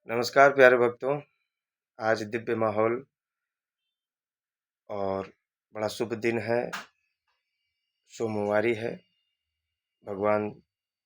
नमस्कार प्यारे भक्तों। आज दिव्य माहौल और बड़ा शुभ दिन है। सोमवारी है। भगवान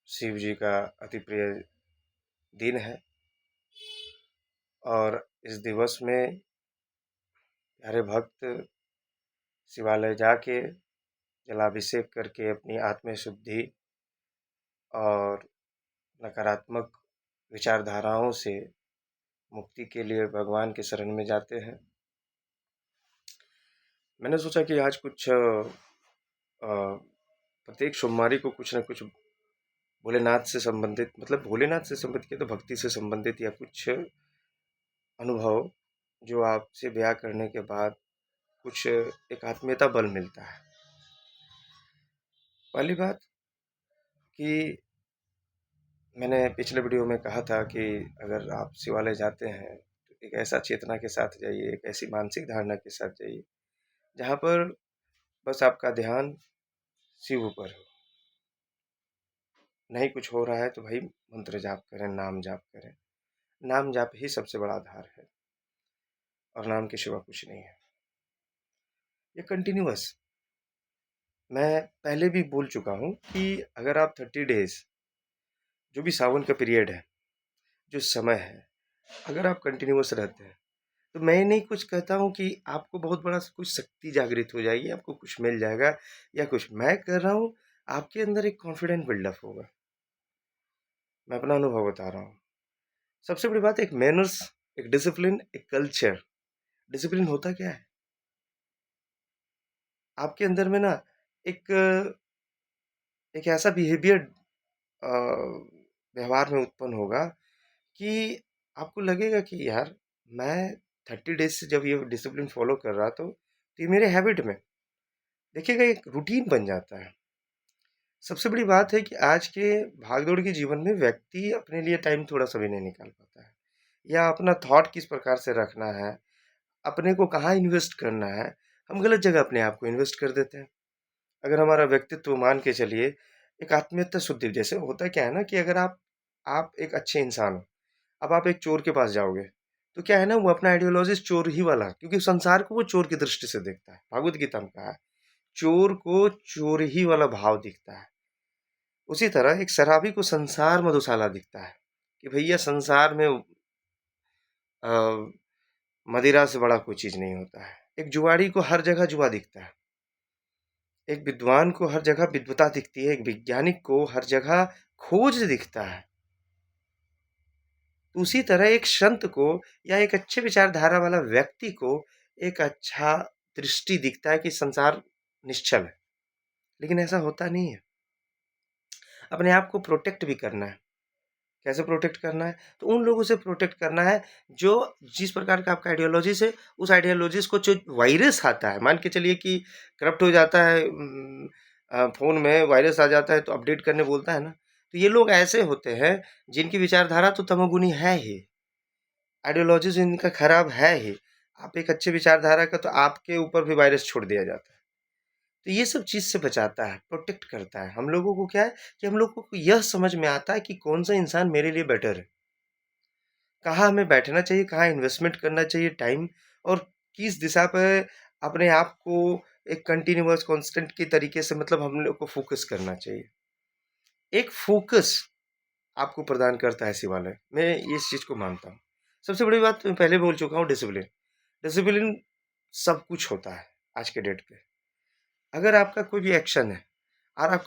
शिव जी का अति प्रिय दिन है और इस दिवस में प्यारे भक्त शिवालय जाके जलाभिषेक करके अपनी आत्म शुद्धि और नकारात्मक विचारधाराओं से मुक्ति के लिए भगवान के शरण में जाते हैं। मैंने सोचा कि आज कुछ प्रत्येक सोमवारी को कुछ न कुछ भोलेनाथ से संबंधित, मतलब भोलेनाथ से संबंधित क्या, तो भक्ति से संबंधित या कुछ अनुभव जो आपसे ब्याह करने के बाद कुछ एक आत्मीयता बल मिलता है। पहली बात कि मैंने पिछले वीडियो में कहा था कि अगर आप शिवालय जाते हैं तो एक ऐसा चेतना के साथ जाइए, एक ऐसी मानसिक धारणा के साथ जाइए जहाँ पर बस आपका ध्यान शिव पर हो। नहीं कुछ हो रहा है तो भाई मंत्र जाप करें, नाम जाप करें। नाम जाप ही सबसे बड़ा आधार है और नाम के सिवा कुछ नहीं है। ये कंटिन्यूअस, मैं पहले भी बोल चुका हूँ कि अगर आप 30 डेज, जो भी सावन का पीरियड है, जो समय है, अगर आप कंटिन्यूअस रहते हैं तो मैं नहीं कुछ कहता हूँ कि आपको बहुत बड़ा कुछ शक्ति जागृत हो जाएगी, आपको कुछ मिल जाएगा या कुछ। मैं कर रहा हूँ, आपके अंदर एक कॉन्फिडेंट बिल्डअप होगा। मैं अपना अनुभव बता रहा हूँ। सबसे बड़ी बात, एक मैनर्स, एक डिसिप्लिन, एक कल्चर। डिसिप्लिन होता क्या है? आपके अंदर में ना एक एक ऐसा बिहेवियर व्यवहार में उत्पन्न होगा कि आपको लगेगा कि यार मैं 30 डेज से जब ये डिसिप्लिन फॉलो कर रहा तो ये मेरे हैबिट में, देखिएगा, एक रूटीन बन जाता है। सबसे बड़ी बात है कि आज के भागदौड़ के जीवन में व्यक्ति अपने लिए टाइम थोड़ा सा भी नहीं निकाल पाता है, या अपना थॉट किस प्रकार से रखना है, अपने को कहाँ इन्वेस्ट करना है। हम गलत जगह अपने आप को इन्वेस्ट कर देते हैं। अगर हमारा व्यक्तित्व मान के चलिए, एक आत्मीयता शुद्धि, जैसे होता क्या है ना कि अगर आप एक अच्छे इंसान हो, अब आप एक चोर के पास जाओगे तो क्या है ना, वो अपना आइडियोलॉजी चोर ही वाला, क्योंकि संसार को वो चोर की दृष्टि से देखता है। भागवत गीता में कहा है, चोर को चोर ही वाला भाव दिखता है। उसी तरह एक शराबी को संसार मधुशाला दिखता है कि भैया संसार में अ, मदिरा से बड़ा कोई चीज नहीं होता है। एक जुआड़ी को हर जगह जुआ दिखता है, एक विद्वान को हर जगह विद्वता दिखती है, एक वैज्ञानिक को हर जगह खोज दिखता है। तो उसी तरह एक संत को या एक अच्छे विचारधारा वाला व्यक्ति को एक अच्छा दृष्टि दिखता है कि संसार निश्चल है। लेकिन ऐसा होता नहीं है। अपने आप को प्रोटेक्ट भी करना है। कैसे प्रोटेक्ट करना है? तो उन लोगों से प्रोटेक्ट करना है जो जिस प्रकार का आपका आइडियोलॉजी से, उस आइडियोलॉजीज को जो वायरस आता है, मान के चलिए कि करप्ट हो जाता है, फ़ोन में वायरस आ जाता है तो अपडेट करने बोलता है ना, तो ये लोग ऐसे होते हैं जिनकी विचारधारा तो तमोगुनी है ही, आइडियोलॉजीज इनका खराब है ही। आप एक अच्छे विचारधारा का तो आपके ऊपर भी वायरस छोड़ दिया जाता है। तो ये सब चीज़ से बचाता है, प्रोटेक्ट करता है। हम लोगों को क्या है कि हम लोगों को यह समझ में आता है कि कौन सा इंसान मेरे लिए बेटर है, कहाँ हमें बैठना चाहिए, कहाँ इन्वेस्टमेंट करना चाहिए टाइम, और किस दिशा पे अपने आप को एक कंटिन्यूअस कांस्टेंट के तरीके से, मतलब हम लोग को फोकस करना चाहिए। एक फोकस आपको प्रदान करता है शिवालय। मैं इस चीज़ को मानता हूँ। सबसे बड़ी बात मैं पहले बोल चुका हूँ, डिसिप्लिन। डिसिप्लिन सब कुछ होता है आज के डेट पे। अगर आपका कोई भी एक्शन है और आप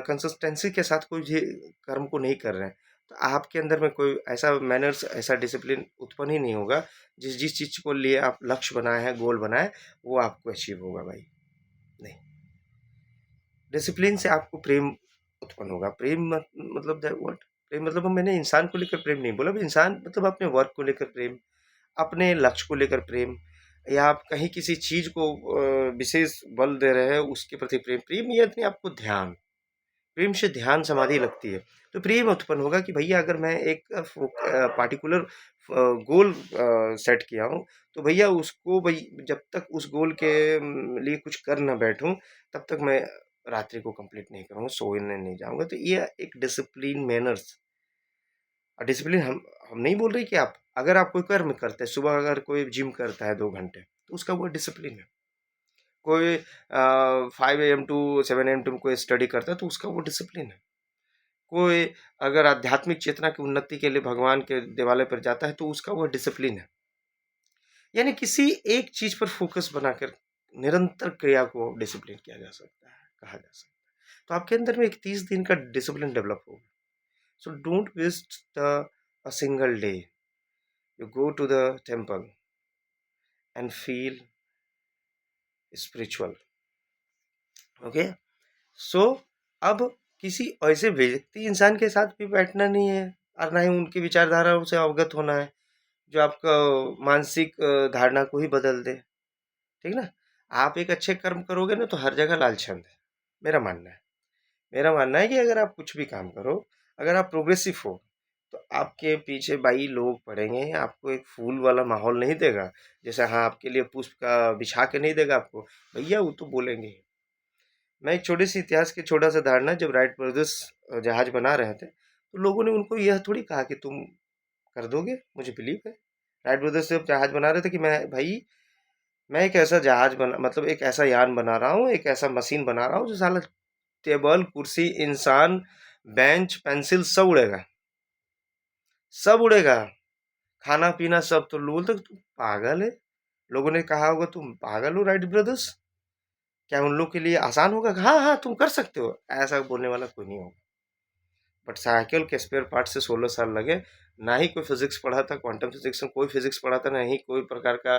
कंसिस्टेंसी के साथ कोई भी कर्म को नहीं कर रहे हैं, तो आपके अंदर में कोई ऐसा मैनर्स, ऐसा डिसिप्लिन उत्पन्न ही नहीं होगा। जिस जिस चीज़ को लिए आप लक्ष्य बनाए हैं, गोल बनाए, वो आपको अचीव होगा भाई। नहीं, डिसिप्लिन से आपको प्रेम उत्पन्न होगा। प्रेम मतलब दैट व्हाट, प्रेम मतलब मैंने इंसान को लेकर प्रेम नहीं बोला, इंसान मतलब अपने वर्क को लेकर प्रेम, अपने लक्ष्य को लेकर प्रेम, या आप कहीं किसी चीज़ को विशेष बल दे रहे हैं उसके प्रति प्रेम। प्रेम ये अपने आपको ध्यान, प्रेम से ध्यान समाधि लगती है। तो प्रेम उत्पन्न होगा कि भैया अगर मैं एक पार्टिकुलर गोल सेट किया हूँ, तो भैया उसको भाई जब तक उस गोल के लिए कुछ कर ना बैठूं, तब तक मैं रात्रि को कंप्लीट नहीं करूँगा, सोने नहीं जाऊँगा। तो ये एक डिसिप्लिन मैनर्स, डिसिप्लिन हम हम नहीं बोल रहे कि आप अगर आप कोई कर्म करते हैं, सुबह अगर कोई जिम करता है 2 घंटे, तो उसका वो डिसिप्लिन है। कोई 5 AM टू 7 AM टू कोई स्टडी करता है, तो उसका वो डिसिप्लिन है। कोई अगर आध्यात्मिक चेतना की उन्नति के लिए भगवान के देवालय पर जाता है, तो उसका वो डिसिप्लिन है। यानी किसी एक चीज पर फोकस बनाकर निरंतर क्रिया को डिसिप्लिन किया जा सकता है, कहा जा सकता है। तो आपके अंदर में एक 30 दिन का डिसिप्लिन डेवलप होगा। So don't waste the a single day, you go to the temple and feel spiritual. Okay. So अब किसी ऐसे व्यक्ति इंसान के साथ भी बैठना नहीं है, और ना ही उनकी विचारधाराओं से अवगत होना है जो आपका मानसिक धारणा को ही बदल दे। ठीक ना। आप एक अच्छे कर्म करोगे ना, तो हर जगह लाल छंद है। मेरा मानना है, मेरा मानना है कि अगर आप कुछ भी काम करो, अगर आप प्रोग्रेसिव हो, तो आपके पीछे भाई लोग पड़ेंगे। आपको एक फूल वाला माहौल नहीं देगा, जैसे हाँ आपके लिए पुष्प का बिछा के नहीं देगा आपको, भैया वो तो बोलेंगे ही। मैं एक छोटी सी इतिहास की छोटा सा धारणा, जब राइट ब्रदर्स जहाज बना रहे थे, तो लोगों ने उनको यह थोड़ी कहा कि तुम कर दोगे, मुझे बिलीव है। राइट ब्रदर्स जब जहाज बना रहे थे कि मैं भाई, मैं एक ऐसा जहाज बना, मतलब एक ऐसा यान बना रहा हूँ, एक ऐसा मशीन बना रहा हूँ जो साला टेबल कुर्सी इंसान बेंच पेंसिल सब उड़ेगा, सब उड़ेगा, खाना पीना सब। तो लोग तो तुम पागल है। लोगों ने कहा होगा तुम पागल हो राइट ब्रदर्स, क्या उन लोग के लिए आसान होगा? हाँ हाँ तुम कर सकते हो, ऐसा बोलने वाला कोई नहीं होगा। बट साइकिल के स्पेयर पार्ट से 16 साल लगे। ना ही कोई फिजिक्स पढ़ा था, क्वांटम फिजिक्स में कोई फिजिक्स पढ़ा था, ना ही कोई प्रकार का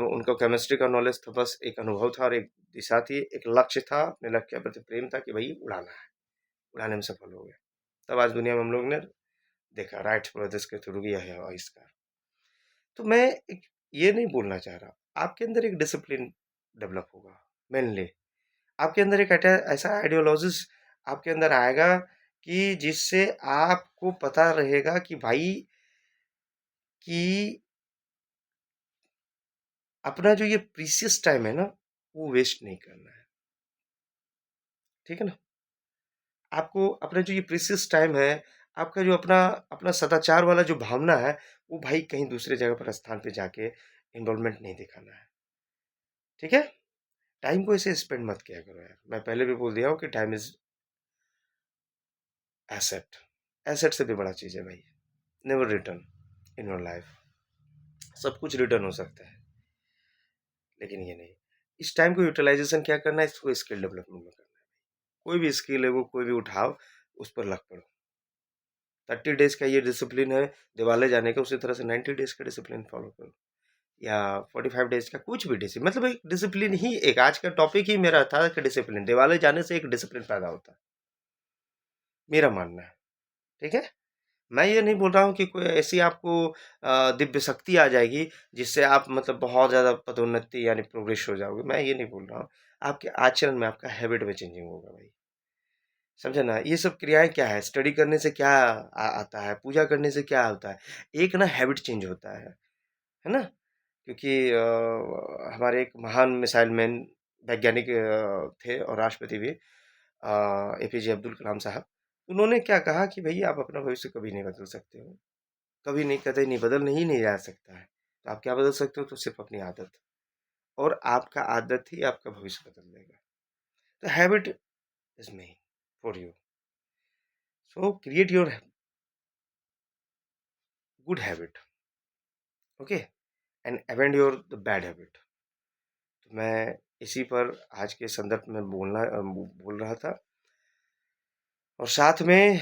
उनका केमिस्ट्री का नॉलेज था। बस एक अनुभव था और एक दिशा थी, एक लक्ष्य था, अपने लक्ष्य के प्रति प्रेम था कि भाई उड़ाना है। उड़ाने में सफल हो गए। तब आज दुनिया में हम लोग ने देखा राइट ब्रदर्स के थ्रू यह है आविष्कार। तो मैं एक ये नहीं बोलना चाह रहा, आपके अंदर एक डिसिप्लिन डेवलप होगा मेनली। आपके अंदर एक ऐसा आइडियोलॉजिस आपके अंदर आएगा कि जिससे आपको पता रहेगा कि भाई कि अपना जो ये प्रीशियस टाइम है ना, वो वेस्ट नहीं करना है। ठीक है ना। आपको अपना जो ये प्रीशियस टाइम है, आपका जो अपना अपना सदाचार वाला जो भावना है, वो भाई कहीं दूसरे जगह पर स्थान पे जाके इन्वॉल्वमेंट नहीं दिखाना है। ठीक है। टाइम को ऐसे स्पेंड मत किया करो यार। मैं पहले भी बोल दिया हूँ कि टाइम इज एसेट। एसेट से भी बड़ा चीज है भाई। Never return in your life. सब कुछ रिटर्न हो सकता है, लेकिन ये नहीं। इस टाइम को यूटिलाइजेशन क्या करना है, इसको स्किल डेवलपमेंट में करना है। कोई भी स्किल है वो कोई भी उठाओ, उस पर लग पड़ो। 30 डेज का ये डिसिप्लिन है दिवाले जाने का, उसी तरह से 90 डेज का डिसिप्लिन फॉलो करो, या 45 डेज का कुछ भी डिसिप्लिन। मतलब एक डिसिप्लिन ही, एक आज का टॉपिक ही मेरा था कि डिसिप्लिन, दिवाले जाने से एक डिसिप्लिन पैदा होता है, मेरा मानना है। ठीक है। मैं ये नहीं बोल रहा हूँ कि कोई ऐसी आपको दिव्य शक्ति आ जाएगी जिससे आप मतलब बहुत ज़्यादा पदोन्नति यानी प्रोग्रेस हो जाओगे, मैं ये नहीं बोल रहा हूँ। आपके आचरण में, आपका हैबिट में चेंजिंग होगा भाई। समझे ना। ये सब क्रियाएं क्या है, स्टडी करने से क्या आता है, पूजा करने से क्या होता है, एक ना हैबिट चेंज होता है ना। क्योंकि हमारे एक महान मिसाइल मैन वैज्ञानिक थे और राष्ट्रपति भी, एपीजे अब्दुल कलाम साहब। उन्होंने क्या कहा कि भैया आप अपना भविष्य कभी नहीं बदल सकते हो, कभी नहीं, कतई नहीं, बदल नहीं नहीं जा सकता है। तो आप क्या बदल सकते हो? तो सिर्फ अपनी आदत, और आपका आदत ही आपका भविष्य बदल देगा। तो habit is main for you. So create your good habit, okay, and avoid your the bad habit. तो मैं इसी पर आज के संदर्भ में बोल रहा था। और साथ में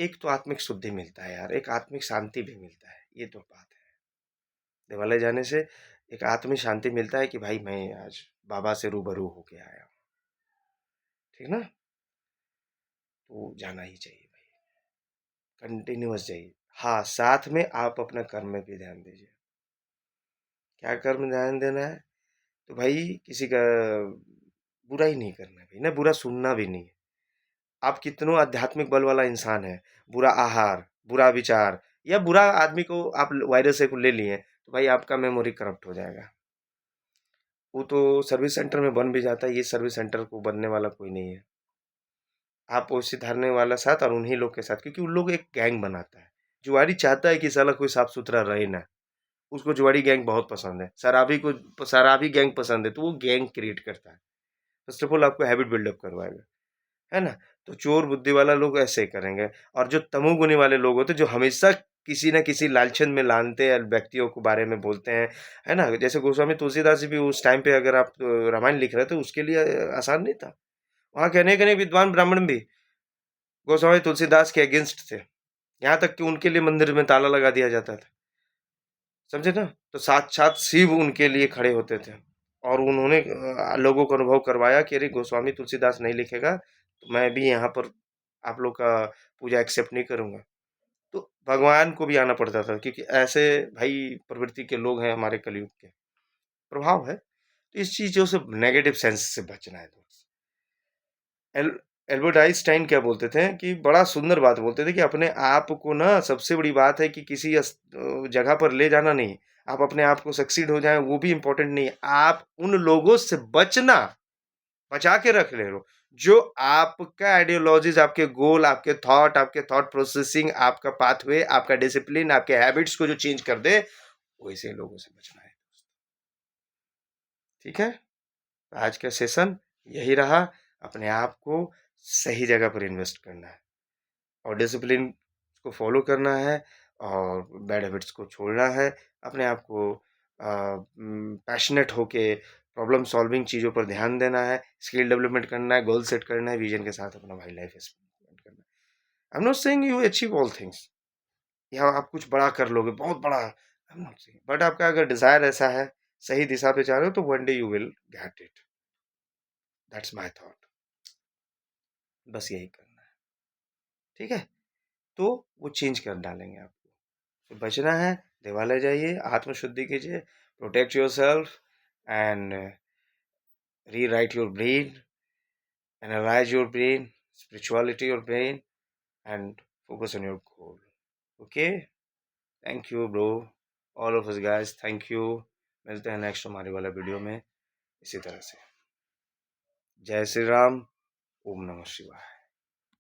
एक तो आत्मिक शुद्धि मिलता है यार, एक आत्मिक शांति भी मिलता है, ये तो बात है। दिवाले जाने से एक आत्मिक शांति मिलता है कि भाई मैं आज बाबा से रूबरू होके आया हूँ। ठीक ना। तो जाना ही चाहिए भाई, कंटिन्यूअस जाइए। हाँ, साथ में आप अपना कर्म में भी ध्यान दीजिए। क्या कर्म में ध्यान देना है? तो भाई किसी का बुरा ही नहीं करना है भाई, ना बुरा सुनना भी नहीं है। आप कितनों आध्यात्मिक बल वाला इंसान है, बुरा आहार, बुरा विचार, या बुरा आदमी को आप वायरस से को ले लिए, तो भाई आपका मेमोरी करप्ट हो जाएगा। वो तो सर्विस सेंटर में बन भी जाता है, ये सर्विस सेंटर को बनने वाला कोई नहीं है। आप उसी धरने वाला साथ और उन्हीं लोग के साथ, क्योंकि उन लोग एक गैंग बनाता है, जुआरी चाहता है कि साला कोई साफ सुथरा रहे ना, उसको जुआरी गैंग बहुत पसंद है, शराबी गैंग पसंद है, तो वो गैंग क्रिएट करता है। फर्स्ट ऑफ ऑल आपको हैबिट बिल्डअप करवाएगा, है ना? तो चोर बुद्धि वाला लोग ऐसे ही करेंगे। और जो तमोगुनी वाले लोग होते हैं, जो हमेशा किसी न किसी लालचन में लानते हैं, व्यक्तियों के बारे में बोलते हैं, है ना? जैसे गोस्वामी तुलसीदास जी भी उस टाइम पे, अगर आप रामायण लिख रहे थे, उसके लिए आसान नहीं था। वहाँ के अनेक अनेक विद्वान ब्राह्मण भी गोस्वामी तुलसीदास के अगेंस्ट थे, यहाँ तक कि उनके लिए मंदिर में ताला लगा दिया जाता था, समझे ना? तो साक्षात शिव उनके लिए खड़े होते थे, और उन्होंने लोगों को अनुभव करवाया कि अरे गोस्वामी तुलसीदास नहीं लिखेगा तो मैं भी यहाँ पर आप लोग का पूजा एक्सेप्ट नहीं करूंगा। तो भगवान को भी आना पड़ता था, क्योंकि ऐसे भाई प्रवृत्ति के लोग हैं, हमारे कलयुग के प्रभाव है। तो इस चीजों से, नेगेटिव सेंस से बचना है दोस्त। एल एल्बर्ट आइंस्टाइन क्या बोलते थे कि बड़ा सुंदर बात बोलते थे कि अपने आप को ना, सबसे बड़ी बात है कि किसी जगह पर ले जाना नहीं, आप अपने आप को सक्सीड हो जाए वो भी इंपॉर्टेंट नहीं है, आप उन लोगों से बचना, बचा के रख ले लो जो आपका आइडियोलॉजीज, आपके गोल, आपके थॉट प्रोसेसिंग, आपका पाथवे, आपका डिसिप्लिन, आपके हैबिट्स को जो चेंज कर दे, वैसे लोगों से बचना है। ठीक है, आज का सेशन यही रहा। अपने आप को सही जगह पर इन्वेस्ट करना है, और डिसिप्लिन को फॉलो करना है, और बैड हैबिट्स को छोड़ना है। अपने आप को पैशनेट होके प्रॉब्लम सॉल्विंग चीज़ों पर ध्यान देना है, स्किल डेवलपमेंट करना है, गोल सेट करना है, विजन के साथ अपना भाई लाइफ स्पेंड करना है। I am not saying you achieve all things, या आप कुछ बड़ा कर लोगे, बहुत बड़ा, I am not saying, but आपका अगर डिजायर ऐसा है, सही दिशा पे जा रहे हो, तो one day you will get it. That's my thought. बस यही करना है, ठीक है? तो वो चेंज कर डालेंगे आपको। तो बचना है, देवालय जाइए, आत्मशुद्धि कीजिए, protect your self, and rewrite your brain, analyze your brain, spirituality your brain, and focus on your goal. Okay, thank you bro, all of us guys, thank you। मिलते हैं नेक्स्ट हमारे वाला वीडियो में इसी तरह से। जय श्री राम, ओम नमः शिवाय।